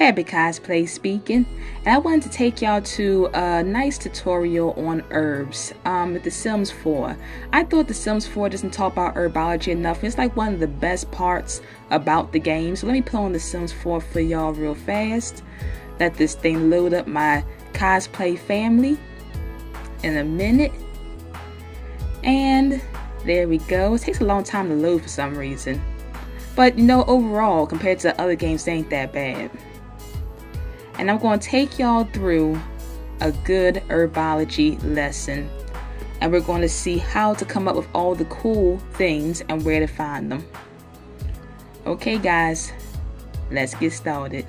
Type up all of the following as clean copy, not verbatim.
Tabbycosplay speaking, and I wanted to take y'all to a nice tutorial on herbs with The Sims 4. I thought The Sims 4 doesn't talk about herbology enough. It's like one of the best parts about the game. So let me put on The Sims 4 for y'all real fast. Let this thing load up my cosplay family in a minute. And there we go. It takes a long time to load for some reason. But you know, overall, compared to other games, they ain't that bad. And I'm going to take y'all through a good herbology lesson. And we're going to see how to come up with all the cool things and where to find them. Okay guys, let's get started.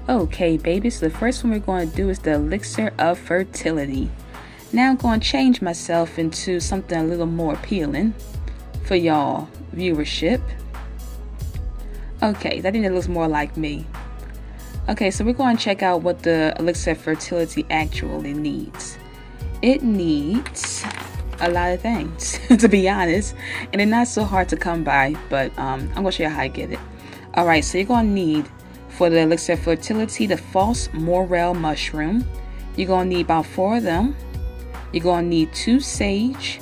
Okay baby, so the first one we're going to do is the Elixir of Fertility. Now I'm going to change myself into something a little more appealing for y'all viewership. Okay, I think that looks more like me. Okay, so we're going to check out what the Elixir of Fertility actually needs. It needs a lot of things, to be honest, and they're not so hard to come by, but I'm going to show you how I get it. Alright, so you're going to need, for the Elixir of Fertility, the false morel mushroom. You're going to need about 4 of them. You're going to need 2 sage.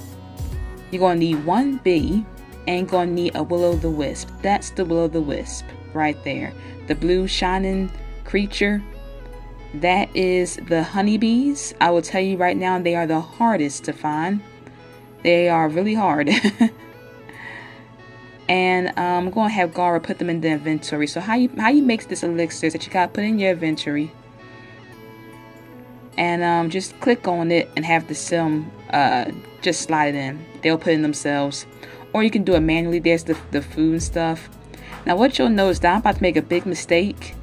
You're going to need 1 bee. And going to need a will-o'-the-wisp. That's the will-o'-the-wisp right there. The blue shining creature. That is the honeybees. I will tell you right now, they are the hardest to find. They are really hard. And I'm going to have Gara put them in the inventory. So how you make this elixir is that you got to put in your inventory. And just click on it and have the sim just slide it in. They'll put in themselves. Or you can do it manually. There's the food and stuff. Now what you'll notice that I'm about to make a big mistake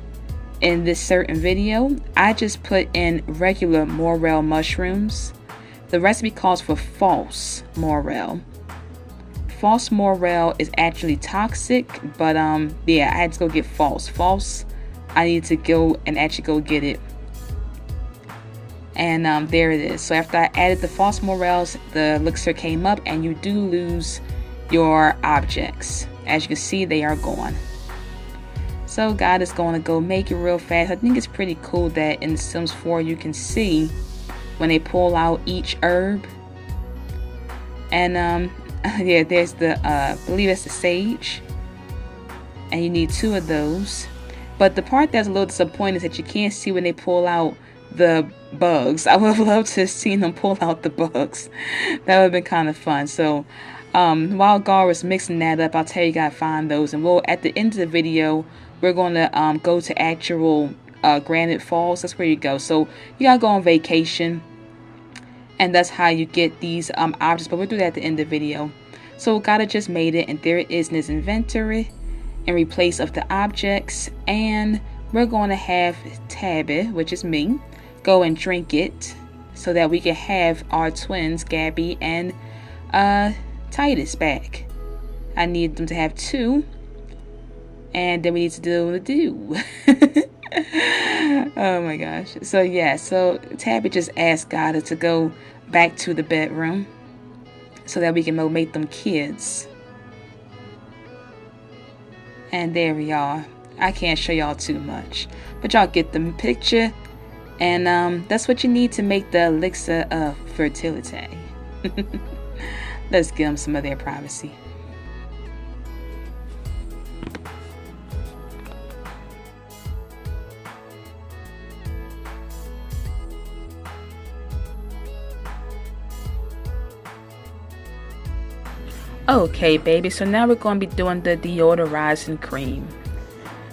in this certain video. I just put in regular morel mushrooms. The recipe calls for false morel. False morel is actually toxic, but yeah, I had to go get false. False, I need to go and actually go get it. And there it is. So after I added the false morels, the elixir came up, and you do lose your objects. As you can see, they are gone. So God is going to go make it real fast. I think it's pretty cool that in The Sims 4 you can see when they pull out each herb. And yeah, there's the I believe it's the sage, and you need 2 of those. But the part that's a little disappointing is that you can't see when they pull out the bugs. I would have loved to have seen them pull out the bugs. That would have been kind of fun. So while Gar was mixing that up, I'll tell you gotta find those, and we'll at the end of the video we're going to go to actual Granite Falls. That's where you go. So you gotta go on vacation, and that's how you get these objects, but we'll do that at the end of the video. So Gotta just made it, and there it is in his inventory in replace of the objects. And we're going to have Tabby, which is me, go and drink it so that we can have our twins Gabby and Titus back. I need them to have 2, and then we need to do the do. Oh my gosh. So yeah, so Tabby just asked Gotta to go back to the bedroom so that we can make them kids. And there we are. I can't show y'all too much, but y'all get the picture. And that's what you need to make the Elixir of Fertility. Let's give them some of their privacy. Okay baby, so now we're going to be doing the Deodorizing Cream.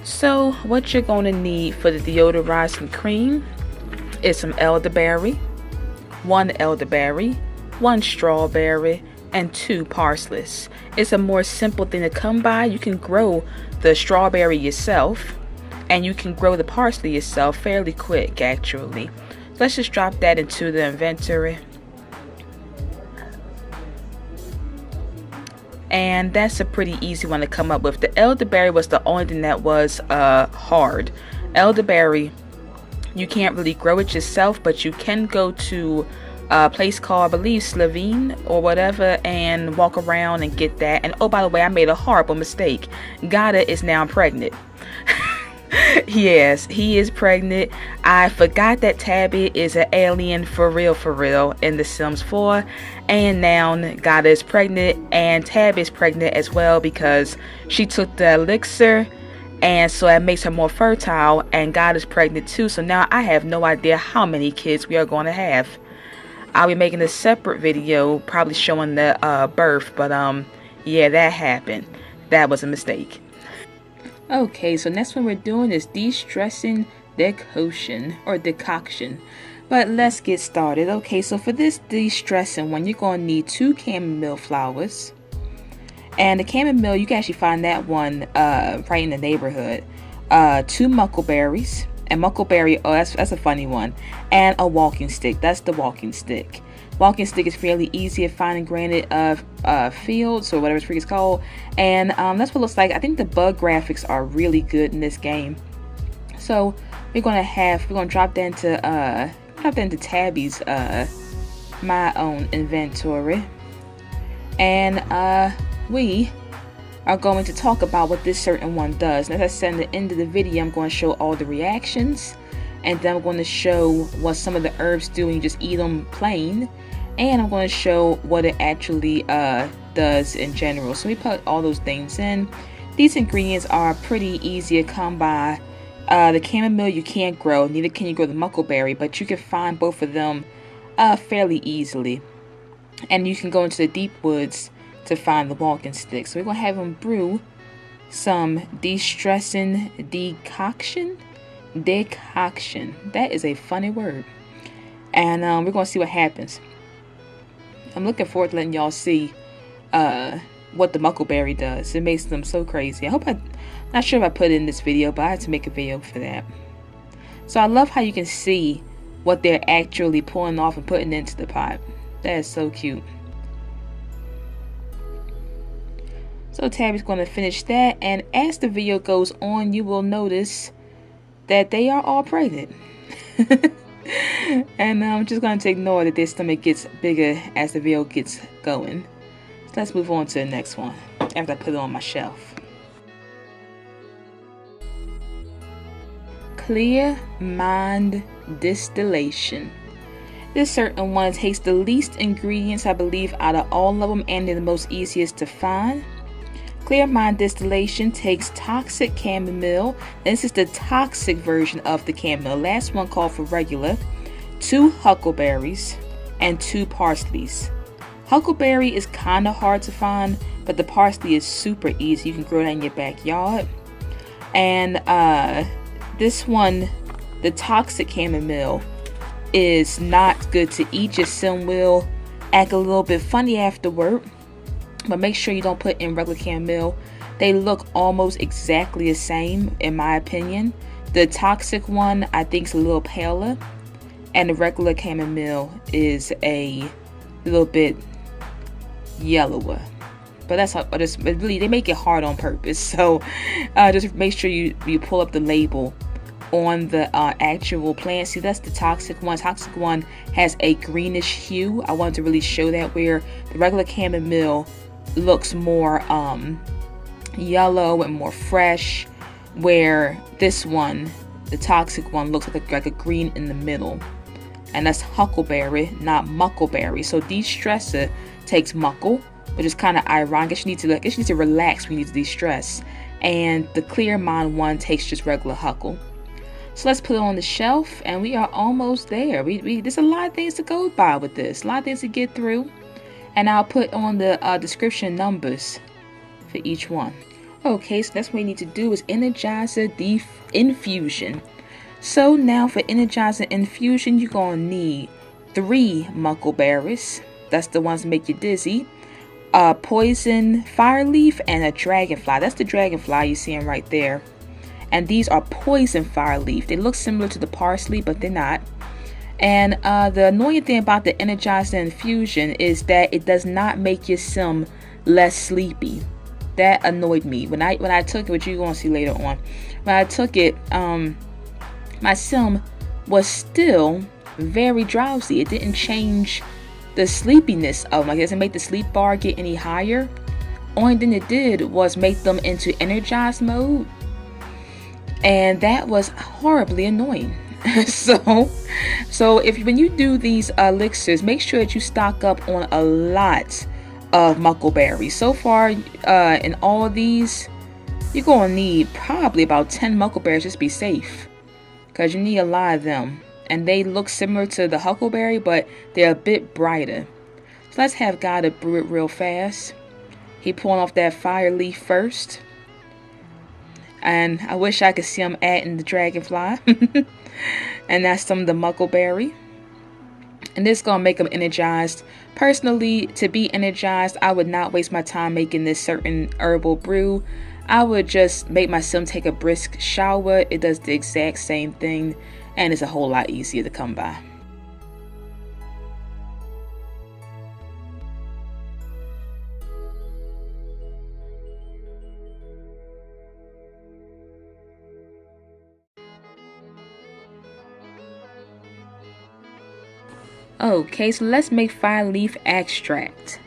So what you're going to need for the Deodorizing Cream is some elderberry, 1 elderberry, 1 strawberry, and 2 parsleys. It's a more simple thing to come by. You can grow the strawberry yourself, and you can grow the parsley yourself fairly quick actually. Let's just drop that into the inventory. And that's a pretty easy one to come up with. The elderberry was the only thing that was hard. Elderberry, you can't really grow it yourself, but you can go to a place called, I believe, Slovene or whatever, and walk around and get that. And oh, by the way, I made a horrible mistake. Gata is now pregnant. Yes, he is pregnant. I forgot that Tabby is an alien for real in The Sims 4. And now Gata is pregnant, and Tabby is pregnant as well because she took the elixir, and so that makes her more fertile, and Gata is pregnant too. So now I have no idea how many kids we are going to have. I'll be making a separate video probably showing the birth, but yeah, that happened. That was a mistake. Okay, so next one we're doing is de-stressing decoction or decoction. But let's get started. Okay, so for this de-stressing one, you're going to need 2 chamomile flowers. And the chamomile, you can actually find that one right in the neighborhood. 2 muckleberries. And muckleberry, oh, that's a funny one. And a walking stick. That's the walking stick. Walking stick is fairly easy to find in granite fields or whatever it's called. And that's what it looks like. I think the bug graphics are really good in this game. So we're gonna drop that into Tabby's my own inventory. And we are going to talk about what this certain one does. And as I said at the end of the video, I'm going to show all the reactions, and then I'm going to show what some of the herbs do when you just eat them plain, and I'm going to show what it actually does in general. So we put all those things in. These ingredients are pretty easy to come by. The chamomile you can't grow, neither can you grow the muckleberry, but you can find both of them fairly easily. And you can go into the deep woods to find the walking stick. So we're going to have them brew some de-stressing decoction. That is a funny word. And we're going to see what happens. I'm looking forward to letting y'all see what the muckleberry does. It makes them so crazy. Not sure if I put it in this video, but I had to make a video for that. So I love how you can see what they're actually pulling off and putting into the pot. That is so cute. So Tabby's going to finish that, and as the video goes on, you will notice that they are all pregnant. And I'm just going to ignore that their stomach gets bigger as the video gets going. So let's move on to the next one after I put it on my shelf. Clear Mind Distillation. This certain one takes the least ingredients, I believe, out of all of them, and they're the most easiest to find. Clear Mind Distillation takes toxic chamomile. This is the toxic version of the chamomile. Last one called for regular. 2 huckleberries and 2 parsleys. Huckleberry is kind of hard to find, but the parsley is super easy. You can grow that in your backyard. And this one, the toxic chamomile, is not good to eat. Just some will act a little bit funny afterward. But make sure you don't put in regular chamomile. They look almost exactly the same, in my opinion. The toxic one, I think, is a little paler, and the regular chamomile is a little bit yellower. But that's how, really, they make it hard on purpose. So just make sure you pull up the label on the actual plant. See, that's the toxic one. Toxic one has a greenish hue. I wanted to really show that, where the regular chamomile looks more yellow and more fresh, where this one, the toxic one, looks like a green in the middle. And that's huckleberry, not muckleberry. So de-stressor takes muckle, which is kind of ironic. I guess you need to relax when you need to de-stress. And the Clear Mind one takes just regular huckle. So let's put it on the shelf, and we are almost there. There's a lot of things to go by with this, a lot of things to get through. And I'll put on the description numbers for each one. Okay, so that's what we need to do is Energizer Infusion. So now for Energizer Infusion, you're going to need 3 muckleberries. That's the ones that make you dizzy. Poison fireleaf and a dragonfly. That's the dragonfly you're seeing right there. And these are poison fireleaf. They look similar to the parsley, but they're not. And the annoying thing about the Energizer Infusion is that it does not make your sim less sleepy. That annoyed me when I took it, which you're gonna see later on. When I took it, my sim was still very drowsy. It didn't change the sleepiness of them. Like, it doesn't make the sleep bar get any higher. Only thing it did was make them into energized mode, and that was horribly annoying. so when you do these elixirs, make sure that you stock up on a lot of muckleberries. So far in all of these, you're gonna need probably about 10 muckleberries just to be safe, because you need a lot of them, and they look similar to the huckleberry, but they're a bit brighter. So let's have God brew it real fast. He pulling off that fire leaf first. And I wish I could see him adding the dragonfly. And that's some of the muckleberry. And this is going to make them energized. Personally, to be energized, I would not waste my time making this certain herbal brew. I would just make myself take a brisk shower. It does the exact same thing. And it's a whole lot easier to come by. Okay, so let's make Fireleaf Extract.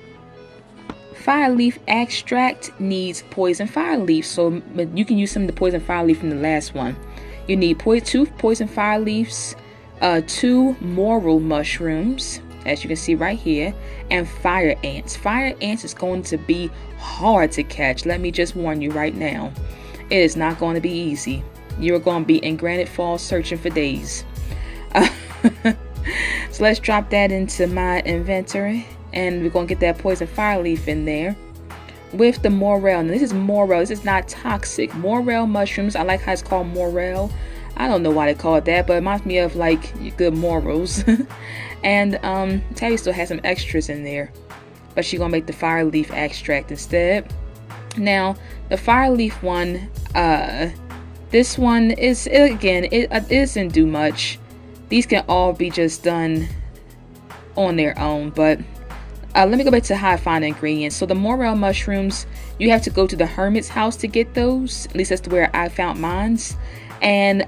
Fireleaf Extract needs poison fire leaf, so you can use some of the poison fire leaf from the last one. You need 2 poison fire leaves, 2 morel mushrooms, as you can see right here, and fire ants. Fire ants is going to be hard to catch. Let me just warn you right now. It is not going to be easy. You're going to be in Granite Falls searching for days. So let's drop that into my inventory, and we're going to get that poison fire leaf in there with the morel. Now, this is morel. This is not toxic. Morel mushrooms. I like how it's called morel. I don't know why they call it that, but it reminds me of like good morals. And Tabby still has some extras in there, but she's going to make the Fireleaf Extract instead. Now, the Fireleaf one, this one is, again, it doesn't do much. These can all be just done on their own, but let me go back to how I find the ingredients. So the morel mushrooms, you have to go to the Hermit's house to get those. At least that's where I found mines. And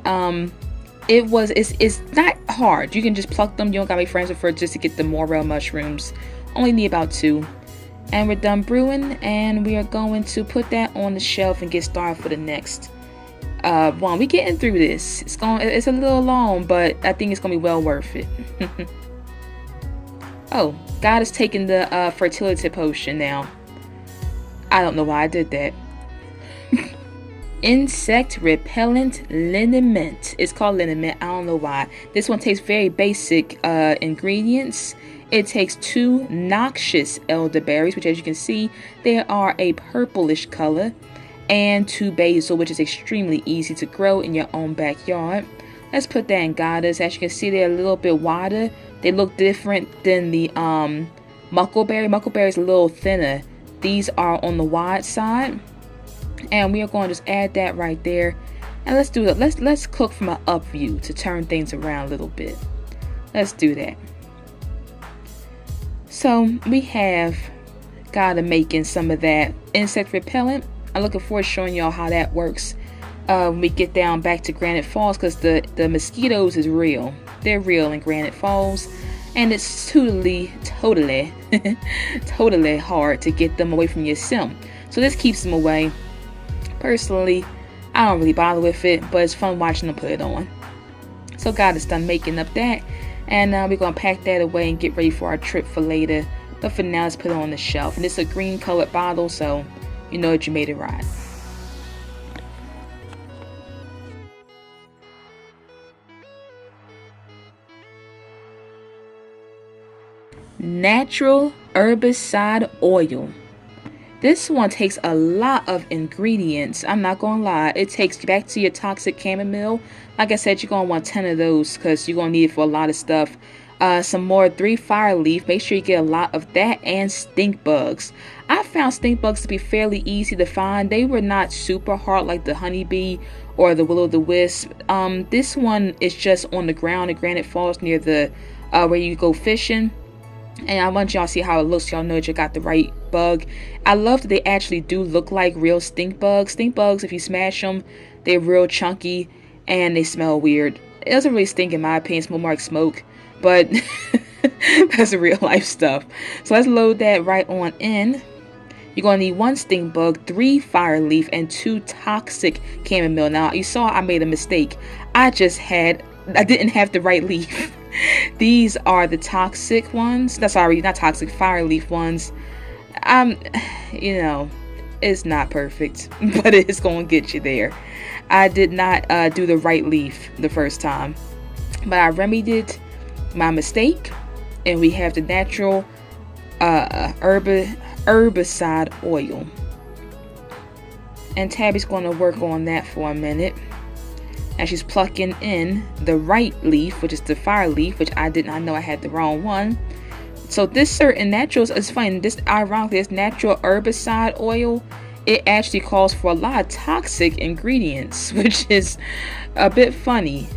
it's not hard. You can just pluck them. You don't gotta make friends with her just to get the morel mushrooms. Only need about 2. And we're done brewing, and we are going to put that on the shelf and get started for the next one. We getting through this. It's a little long, but I think it's gonna be well worth it. Oh, God is taking the fertility potion now. I don't know why I did that. Insect repellent liniment. It's called liniment. I don't know why. This one takes very basic ingredients. It takes 2 noxious elderberries, which, as you can see, they are a purplish color, and 2 basil, which is extremely easy to grow in your own backyard. Let's put that in goddess. As you can see, they're a little bit wider. They look different than the muckleberry. Muckleberry is a little thinner. These are on the wide side, and we are going to just add that right there. And let's do it. Let's cook from an up view to turn things around a little bit. Let's do that. So we have gotta making some of that insect repellent. I'm looking forward to showing y'all how that works when we get down back to Granite Falls, because the mosquitoes is real. They're real in Granite Falls, and it's totally hard to get them away from your sim. So this keeps them away. Personally, I don't really bother with it, but it's fun watching them put it on. So God is done making up that, and we're gonna pack that away and get ready for our trip for later. But for now, let's put it on the shelf. And it's a green colored bottle, so you know that you made it right. Natural Herbicide Oil. This one takes a lot of ingredients. I'm not gonna lie. It takes back to your toxic chamomile. Like I said, you're gonna want 10 of those because you're gonna need it for a lot of stuff. Some more 3 fire leaf. Make sure you get a lot of that, and stink bugs. I found stink bugs to be fairly easy to find. They were not super hard like the honeybee or the will-o'-the-wisp. This one is just on the ground in Granite Falls near the where you go fishing. And I want y'all to see how it looks so y'all know that you got the right bug. I love that they actually do look like real stink bugs. Stink bugs, if you smash them, they're real chunky and they smell weird. it doesn't really stink in my opinion. It's more like smoke, but that's real life stuff. So let's load that right on in. You're going to need 1 stink bug, 3 Fireleaf, and 2 toxic chamomile. Now, you saw I made a mistake. I didn't have the right leaf. These are the toxic ones. No, sorry, not toxic, Fireleaf ones. You know, it's not perfect, but it's going to get you there. I did not do the right leaf the first time, but I remedied my mistake, and we have the natural herbicide oil. And Tabby's going to work on that for a minute. And she's plucking in the right leaf, which is the Fireleaf, which I did not know I had the wrong one. So this certain naturals is funny. This ironically, this natural herbicide oil, it actually calls for a lot of toxic ingredients, which is a bit funny.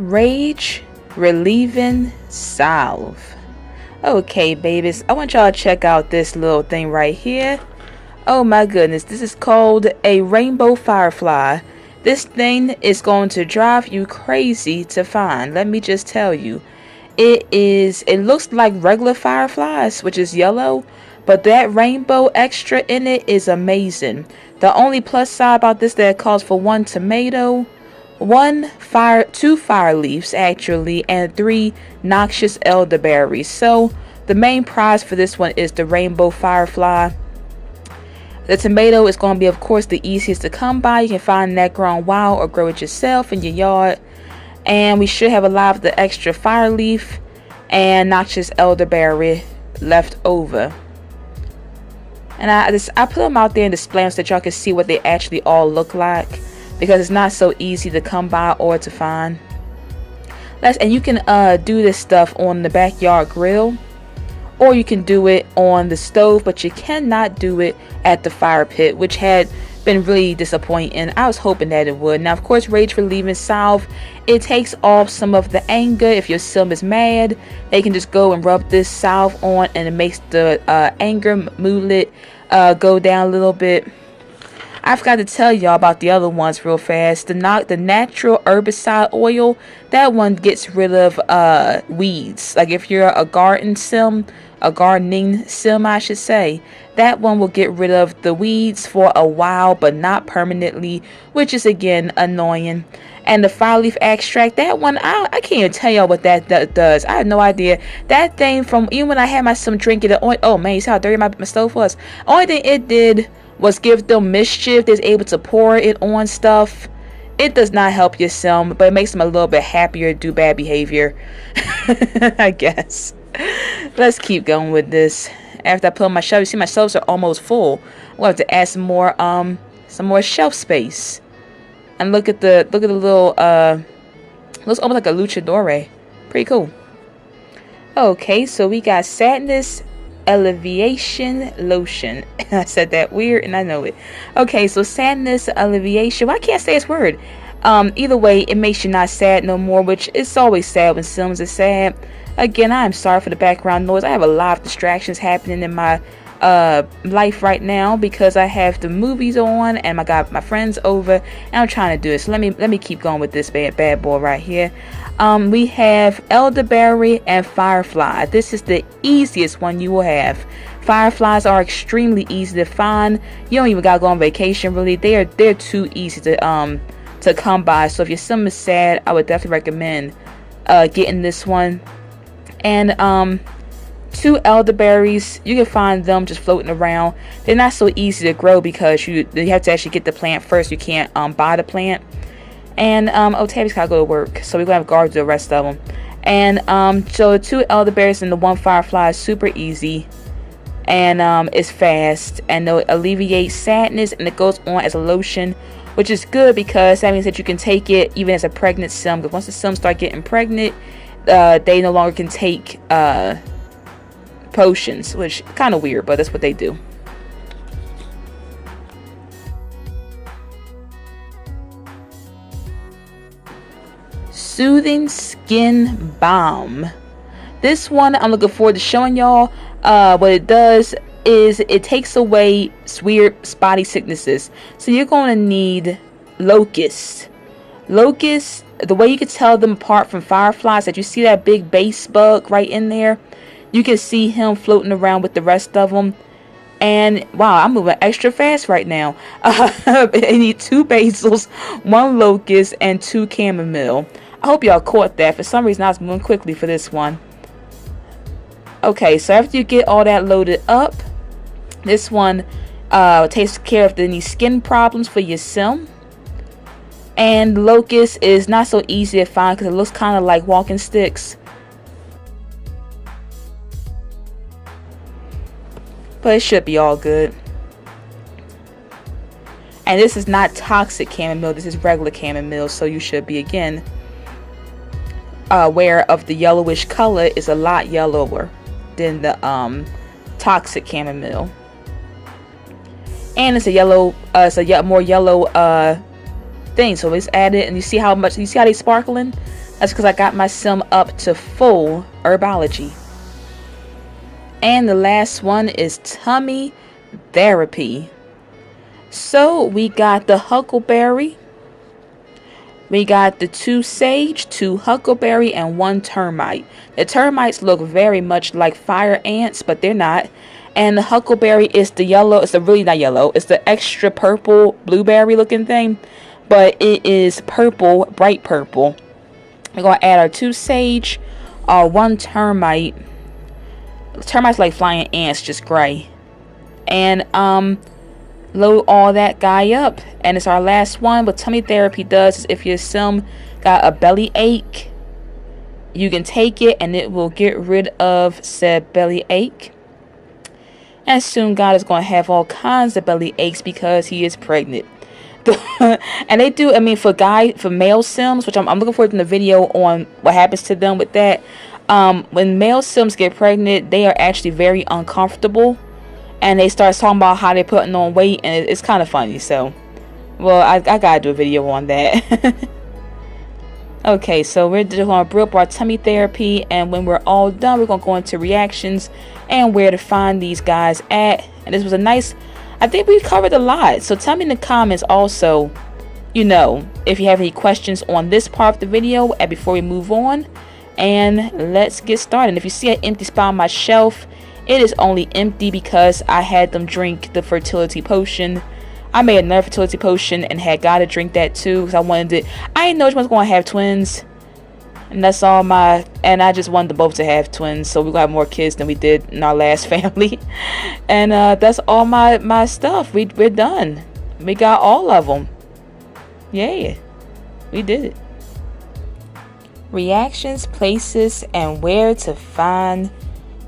Rage Relieving Salve. Okay, babies, I want y'all to check out this little thing right here. Oh my goodness, this is called a rainbow firefly. This thing is going to drive you crazy to find. Let me just tell you. It looks like regular fireflies, which is yellow, but that rainbow extra in it is amazing. The only plus side about this that it calls for 1 tomato, 2 Fireleafs actually, and 3 noxious elderberries. So the main prize for this one is the rainbow firefly. The tomato is going to be, of course, the easiest to come by. You can find that growing wild or grow it yourself in your yard. And we should have a lot of the extra Fireleaf and noxious elderberry left over. And I put them out there and display them so that y'all can see what they actually all look like, because it's not so easy to come by or to find. And you can do this stuff on the backyard grill, or you can do it on the stove, but you cannot do it at the fire pit, which had been really disappointing. I was hoping that it would. Now, of course, Rage Relieving Salve, it takes off some of the anger. If your sim is mad, they can just go and rub this salve on, and it makes the anger moodlet go down a little bit. I forgot to tell y'all about the other ones real fast. The natural herbicide oil, that one gets rid of weeds. Like if you're a gardening sim, I should say, that one will get rid of the weeds for a while, but not permanently, which is again annoying. And the Fireleaf Extract, that one, I can't even tell y'all what that does. I have no idea. That thing, from even when I had my sim drinking it, oh man, you see how dirty my stove was? Only thing it did was give them mischief. They're able to pour it on stuff. It does not help your sim, but it makes them a little bit happier to do bad behavior. I guess. Let's keep going with this. After I put on my shelf, you see my shelves are almost full. We'll have to add some more shelf space. And look at the little looks almost like a luchador. Pretty cool. Okay, so we got Sadness Alleviation Lotion. I said that weird and I know it. Okay, so Sadness Alleviation. Well, I can't say this word. Either way, it makes you not sad no more, which is always sad when Sims are sad. Again, I'm sorry for the background noise. I have a lot of distractions happening in my life right now because I have the movies on and I got my friends over and I'm trying to do it. So let me keep going with this bad boy right here. We have elderberry and firefly. This is the easiest one you will have. Fireflies are extremely easy to find. You don't even gotta go on vacation really. They're too easy to come by. So if your sim is sad, I would definitely recommend getting this one. And 2 elderberries, you can find them just floating around. They're not so easy to grow because you have to actually get the plant first. You can't buy the plant. And Tabby's gotta go to work, so we're gonna have guard do the rest of them. And so the 2 elderberries and the 1 firefly is super easy. and it's fast, and it'll alleviate sadness, and it goes on as a lotion, which is good because that means that you can take it even as a pregnant sim. Because once the sims start getting pregnant, they no longer can take potions, which is kind of weird, but that's what they do. Soothing Skin Balm. This one I'm looking forward to showing y'all. What it does is it takes away weird spotty sicknesses. So you're going to need locusts. Locusts, the way you can tell them apart from fireflies, that you see that big base bug right in there. You can see him floating around with the rest of them. And wow, I'm moving extra fast right now. I need 2 basils, 1 locust, and 2 chamomile. I hope y'all caught that. For some reason I was moving quickly for this one. Okay, so after you get all that loaded up, this one takes care of any skin problems for your sim. And locust is not so easy to find because it looks kind of like walking sticks. But it should be all good. And this is not toxic chamomile, this is regular chamomile, so you should be, again, aware of the yellowish color is a lot yellower than the toxic chamomile. And it's a yellow, it's a more yellow thing, so it's added, and you see how they sparkling? That's because I got my sim up to full herbology. And the last one is tummy therapy. So we got the huckleberry, we got the 2 sage, 2 huckleberry, and 1 termite. The termites look very much like fire ants, but they're not. And the huckleberry is the yellow, it's the really not yellow, it's the extra purple blueberry looking thing, but it is purple, bright purple. We're going to add our 2 sage, 1 termite. Termites like flying ants, just gray. And load all that guy up, and it's our last one. What tummy therapy does is if your sim got a belly ache, you can take it and it will get rid of said belly ache. And soon God is going to have all kinds of belly aches because he is pregnant. And they do, I mean, for male sims, which I'm looking forward to the video on what happens to them with that. When male sims get pregnant, they are actually very uncomfortable, and they start talking about how they're putting on weight, and it's kind of funny. So, well, I gotta do a video on that. Okay, so we're just gonna brew up our tummy therapy, and when we're all done, we're gonna go into reactions and where to find these guys at. And this was a nice, I think we covered a lot. So tell me in the comments also, you know, if you have any questions on this part of the video, and before we move on. And let's get started. And if you see an empty spot on my shelf, it is only empty because I had them drink the fertility potion. I made another fertility potion and had got to drink that too because I wanted it. I didn't know which one's going to have twins, and that's all and I just wanted them both to have twins, so we're gonna have more kids than we did in our last family. And that's all my stuff. We're done. We got all of them. Yeah, we did it. Reactions, places, and where to find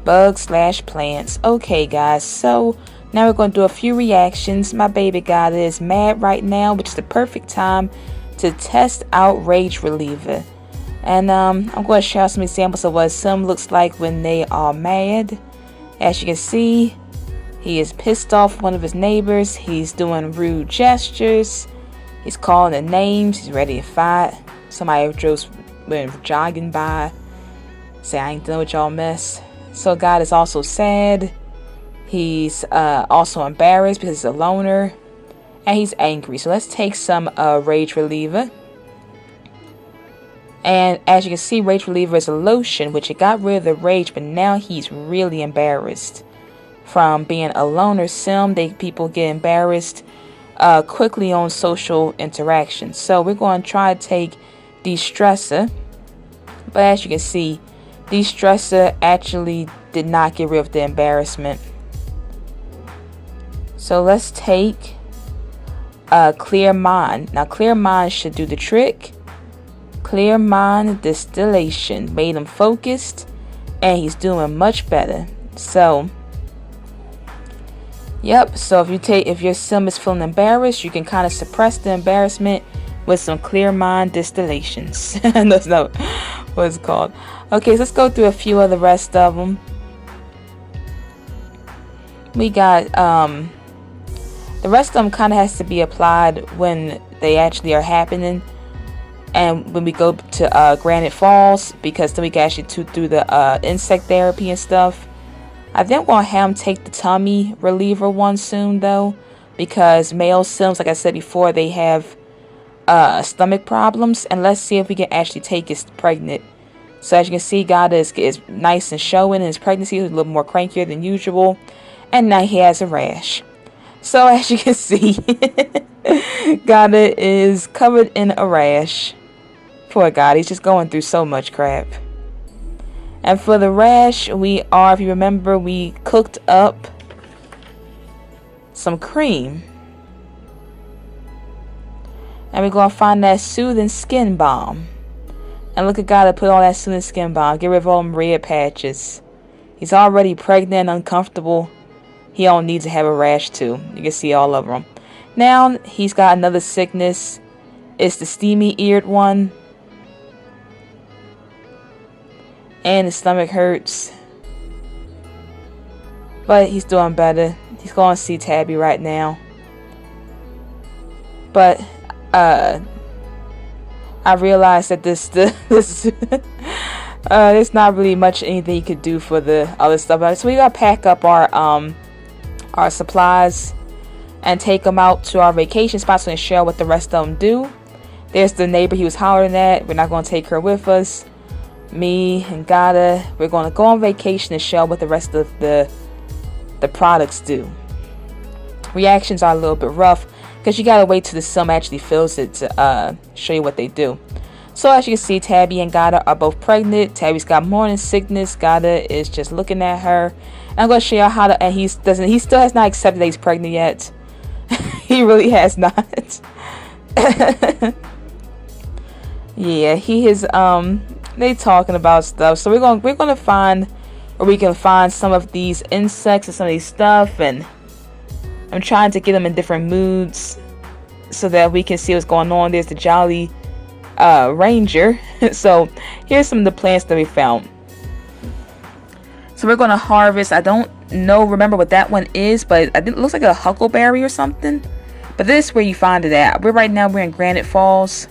bugs/plants. Okay guys, so now we're going to do a few reactions. My baby god is mad right now, which is the perfect time to test out Rage Reliever. And I'm going to share some examples of what some looks like when they are mad. As you can see, he is pissed off one of his neighbors. He's doing rude gestures. He's calling the names. He's ready to fight. Somebody went jogging by, say, I ain't done with y'all mess. So God is also sad. He's also embarrassed because he's a loner, and he's angry. So let's take some Rage Reliever. And as you can see, Rage Reliever is a lotion, which it got rid of the rage, but now he's really embarrassed from being a loner sim. People get embarrassed quickly on social interactions. So we're going to try to take De-stressor, but as you can see, De-stressor actually did not get rid of the embarrassment. So let's take Clear Mind. Now Clear Mind should do the trick. Clear Mind Distillation made him focused, and he's doing much better. So Yep, so if your sim is feeling embarrassed, you can kind of suppress the embarrassment with some clear mind distillations. That's not what it's called. Okay, so let's go through a few of the rest of them. We got the rest of them kind of has to be applied when they actually are happening, and when we go to Granite Falls, because then we can actually do the insect therapy and stuff. I think we'll have him take the tummy reliever one soon though, because male sims, like I said before, they have stomach problems, and let's see if we can actually take his pregnant. So as you can see, God is nice and showing in his pregnancy. He's a little more crankier than usual, and now he has a rash. So as you can see, Gada is covered in a rash. Poor God, he's just going through so much crap. And for the rash, if you remember, we cooked up some cream. And we're going to find that soothing skin balm. And look at God to put all that soothing skin balm. Get rid of all them red patches. He's already pregnant and uncomfortable. He don't need to have a rash too. You can see all of them. Now he's got another sickness. It's the steamy eared one. And his stomach hurts. But he's doing better. He's going to see Tabby right now. But I realized that there's not really much anything you could do for the other stuff. So we gotta pack up our supplies and take them out to our vacation spots and share what the rest of them do. There's the neighbor he was hollering at. We're not going to take her with us. Me and Gada, we're going to go on vacation and share what the rest of the products do. Reactions are a little bit rough because you gotta wait till the sim actually fills it to show you what they do. So as you can see, Tabby and Gada are both pregnant. Tabby's got morning sickness. Gada is just looking at her. And I'm going to show you how to, and he still has not accepted that he's pregnant yet. He really has not. Yeah, he is they talking about stuff. So we're gonna find, or we can find some of these insects and some of these stuff, and I'm trying to get them in different moods so that we can see what's going on. There's the Jolly Ranger. So here's some of the plants that we found. So we're gonna harvest. I don't remember what that one is, but I think it looks like a huckleberry or something. But this is where you find it at. We're in Granite Falls.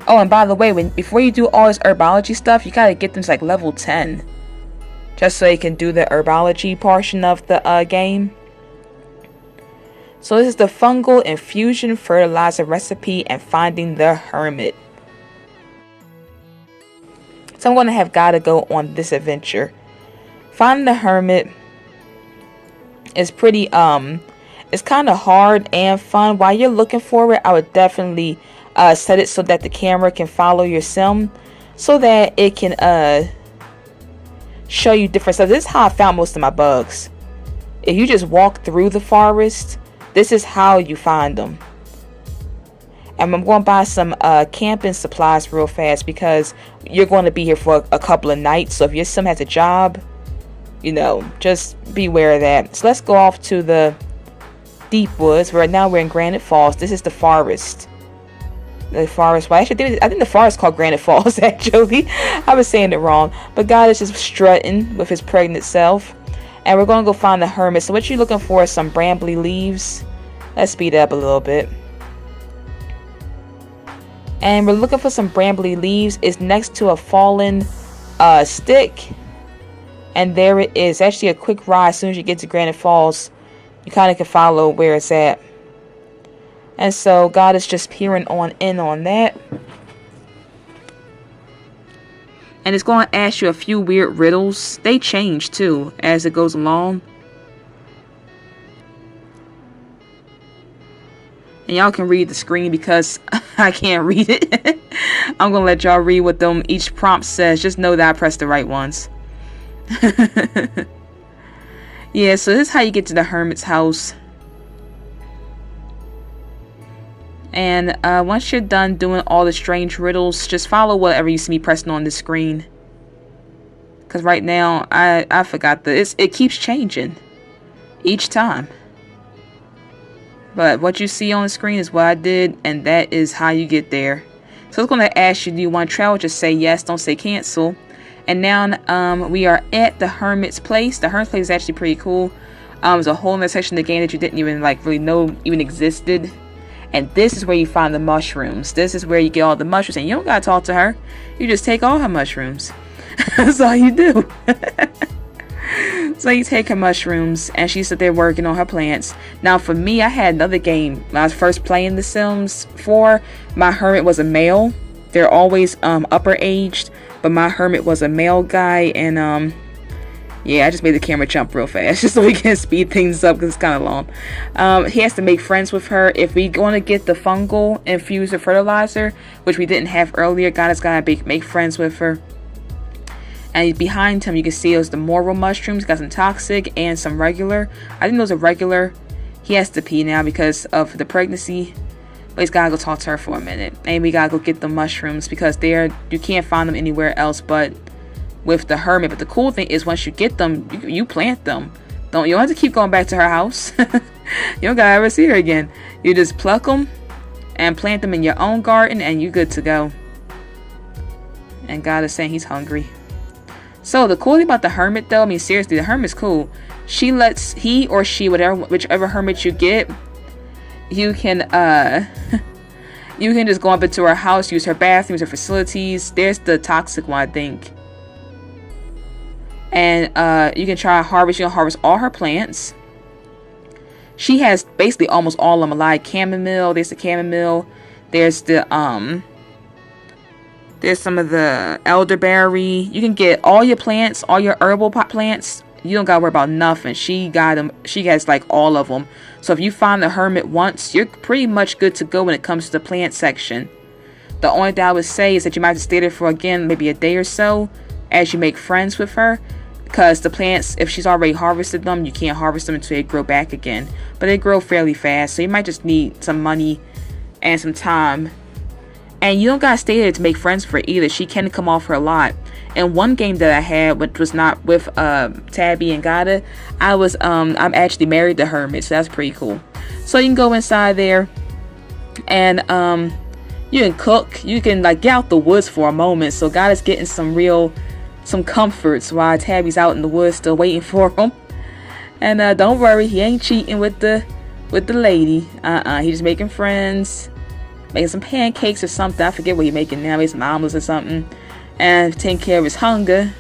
Oh, and by the way, before you do all this herbology stuff, you gotta get them to like level 10, just so you can do the herbology portion of the game. So this is the Fungal Infusion Fertilizer recipe and finding the Hermit. So I'm going to have Gada go on this adventure. Finding the Hermit is pretty, it's kind of hard and fun. While you're looking for it, I would definitely set it so that the camera can follow your sim, so that it can show you different stuff. This is how I found most of my bugs. If you just walk through the forest, this is how you find them. And I'm going to buy some camping supplies real fast, because you're going to be here for a couple of nights. So if your sim has a job, you know, just beware of that. So let's go off to the deep woods. Right now we're in Granite Falls. This is the forest. The forest. Well, actually, I think the forest is called Granite Falls, actually. I was saying it wrong. But God is just strutting with his pregnant self. And we're going to go find the Hermit. So what you're looking for is some brambly leaves. Let's speed it up a little bit. And we're looking for some brambly leaves. It's next to a fallen stick. And there it is. Actually a quick ride. As soon as you get to Granite Falls, you kind of can follow where it's at. And so God is just peering in on that. And it's going to ask you a few weird riddles. They change too as it goes along. And y'all can read the screen because I can't read it. I'm going to let y'all read what each prompt says. Just know that I pressed the right ones. Yeah, so this is how you get to the Hermit's house. And once you're done doing all the strange riddles, just follow whatever you see me pressing on the screen. Because right now, I forgot it keeps changing. each time. But what you see on the screen is what I did, and that is how you get there. So it's going to ask you, do you want to travel? Just say yes, don't say cancel. And now we are at the Hermit's place. The Hermit's place is actually pretty cool. There's a whole other section of the game that you didn't even like really know even existed. And this is where you find the mushrooms. This is where you get all the mushrooms. And you don't gotta talk to her. You just take all her mushrooms. That's all you do. So you take her mushrooms, and she's there working on her plants. Now for me, I had another game. When I was first playing The Sims 4, my Hermit was a male. They're always upper aged, but my Hermit was a male guy. And yeah, I just made the camera jump real fast just so we can speed things up because it's kind of long. He has to make friends with her. If we want to get the Fungal Infused Fertilizer, which we didn't have earlier, God has got to make friends with her. And behind him, you can see those the moral mushrooms. Got some toxic and some regular. I think those are regular. He has to pee now because of the pregnancy. But he's got to go talk to her for a minute. And we got to go get the mushrooms because you can't find them anywhere else but with the Hermit. But the cool thing is once you get them, you plant them. You don't have to keep going back to her house. You don't got to ever see her again. You just pluck them and plant them in your own garden and you're good to go. And God is saying he's hungry. So the cool thing about the Hermit though, I mean seriously, the Hermit's cool. She lets he or she, whichever Hermit you get, you can you can just go up into her house, use her bathroom, use her facilities. There's the toxic one, I think. And you can try harvest. You can harvest all her plants. She has basically almost all of them. Like chamomile. There's the chamomile. There's the there's some of the elderberry. You can get all your plants, all your herbal pot plants. You don't gotta worry about nothing. She got them. She has like all of them. So if you find the Hermit once, you're pretty much good to go when it comes to the plant section. The only thing I would say is that you might have to stay there for again maybe a day or so as you make friends with her. Because the plants, if she's already harvested them, you can't harvest them until they grow back again. But they grow fairly fast, so you might just need some money and some time. And you don't gotta stay there to make friends with her either. She can come off her lot. And one game that I had, which was not with Tabby and Gata, I'm actually married to Hermit, so that's pretty cool. So you can go inside there, and you can cook. You can like get out the woods for a moment. So Gata's getting some comforts while Tabby's out in the woods still waiting for him. And don't worry, he ain't cheating with the lady. He's just making friends, making some pancakes or something. I forget what he's making now. Maybe some omelets or something. And taking care of his hunger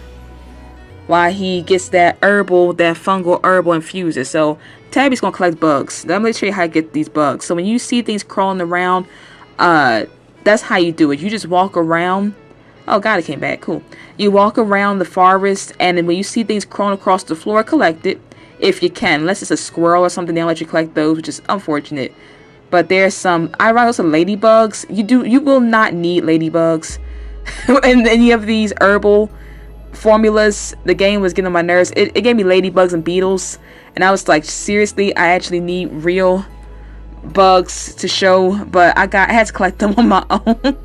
while he gets that fungal herbal infuser. So Tabby's gonna collect bugs. Let me show you how to get these bugs. So when you see things crawling around, that's how you do it. You just walk around. Oh God, it came back. Cool. You walk around the forest, and then when you see things crawling across the floor, collect it if you can. Unless it's a squirrel or something, they don't let you collect those, which is unfortunate. But there's some. I write some ladybugs. You will not need ladybugs in any of these herbal formulas. The game was getting on my nerves. It gave me ladybugs and beetles, and I was like, seriously, I actually need real bugs to show. But I had to collect them on my own.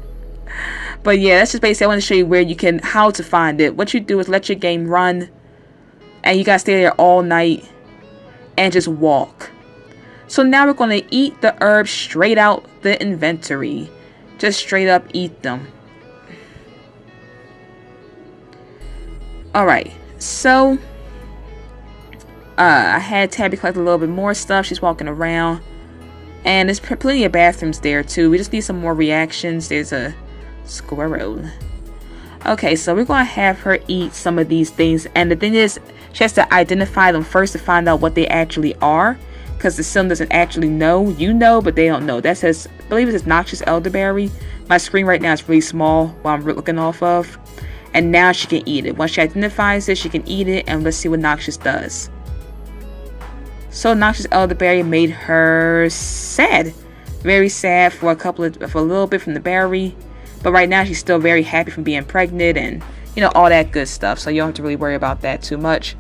But yeah, that's just basically, I want to show you how to find it. What you do is let your game run, and you gotta stay there all night and just walk. So now we're going to eat the herbs straight out the inventory. Just straight up eat them. Alright, so I had Tabby collect a little bit more stuff. She's walking around. And there's plenty of bathrooms there too. We just need some more reactions. There's a squirrel. Okay, so we're going to have her eat some of these things. And the thing is, she has to identify them first to find out what they actually are. Because the sim doesn't actually know. You know, but they don't know. That says, I believe it says noxious elderberry. My screen right now is really small while I'm looking off of. And now she can eat it. Once she identifies it, she can eat it. And let's see what noxious does. So noxious elderberry made her sad. Very sad for a little bit from the berry. But right now she's still very happy from being pregnant and, you know, all that good stuff. So you don't have to really worry about that too much.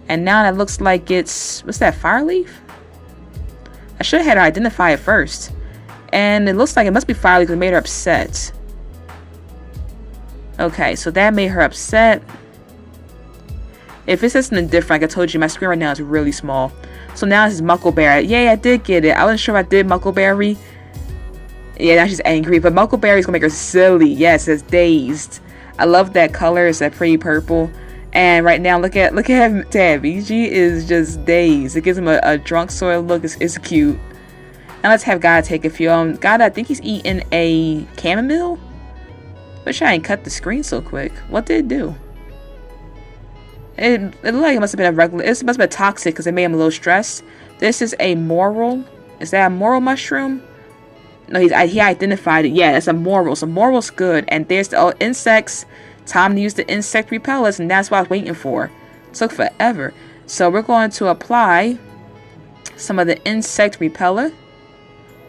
And now that looks like it's, what's that, Fireleaf? I should have had her identify it first. And it looks like it must be Fireleaf because it made her upset. Okay, so that made her upset. If it says something different, like I told you, my screen right now is really small. So now this is Muckleberry. Yay, I did get it. I wasn't sure if I did Muckleberry. Yeah, now she's angry. But Muckleberry's gonna make her silly. Yes, it's Dazed. I love that color. It's that pretty purple. And right now, look at Tabby. She is just dazed. It gives him a drunk sort of look. It's cute. Now let's have God take a few. God, I think he's eating a chamomile. Wish I didn't cut the screen so quick. What did it do? It looked like it must have been a regular. It must have been toxic because it made him a little stressed. This is a moral. Is that a moral mushroom? No, he identified it. Yeah, it's a moral. So moral's good. And there's the insects. Time to use the insect repellers, and that's what I was waiting for. It took forever. So we're going to apply some of the insect repeller.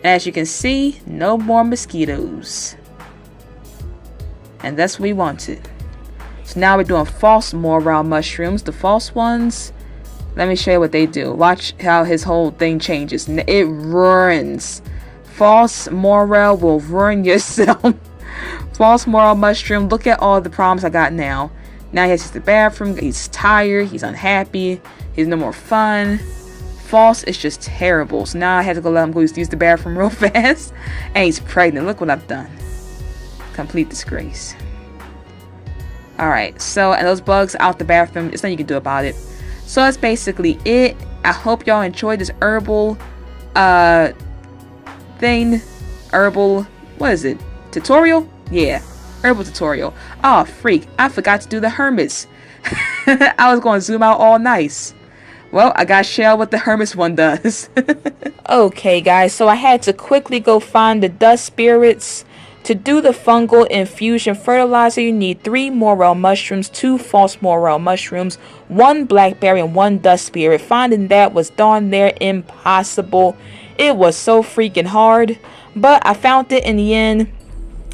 As you can see, no more mosquitoes. And that's what we wanted. So now we're doing false morel mushrooms. The false ones, let me show you what they do. Watch how his whole thing changes. It ruins. False morel will ruin yourself. False morel mushroom. Look at all the problems I got now. Now he has to use the bathroom. He's tired. He's unhappy. He's no more fun. False is just terrible. So now I had to go let him go use the bathroom real fast. And he's pregnant. Look what I've done. Complete disgrace. Alright, so and those bugs out the bathroom, there's nothing you can do about it. So that's basically it. I hope y'all enjoyed this herbal thing. Herbal, what is it? Tutorial? Yeah, herbal tutorial. Oh, freak. I forgot to do the Hermits. I was going to zoom out all nice. Well, I got shell what the Hermits one does. Okay, guys, so I had to quickly go find the dust spirits. To do the fungal infusion fertilizer, you need 3 morel mushrooms, 2 false morel mushrooms, 1 blackberry, and 1 dust spirit. Finding that was darn near impossible. It was so freaking hard, but I found it in the end.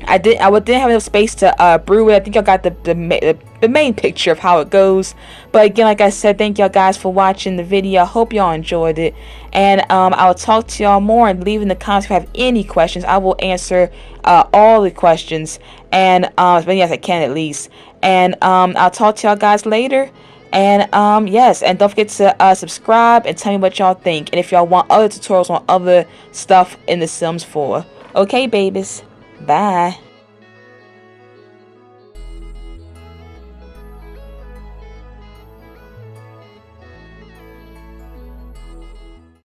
I didn't have enough space to brew it. I think y'all got the main picture of how it goes. But again, like I said, thank y'all guys for watching the video. I hope y'all enjoyed it. And I'll talk to y'all more, and leave in the comments if you have any questions. I will answer all the questions, and as many as I can at least. And I'll talk to y'all guys later. And yes, and don't forget to subscribe and tell me what y'all think, and if y'all want other tutorials on other stuff in The Sims 4. Okay, babies. Bye.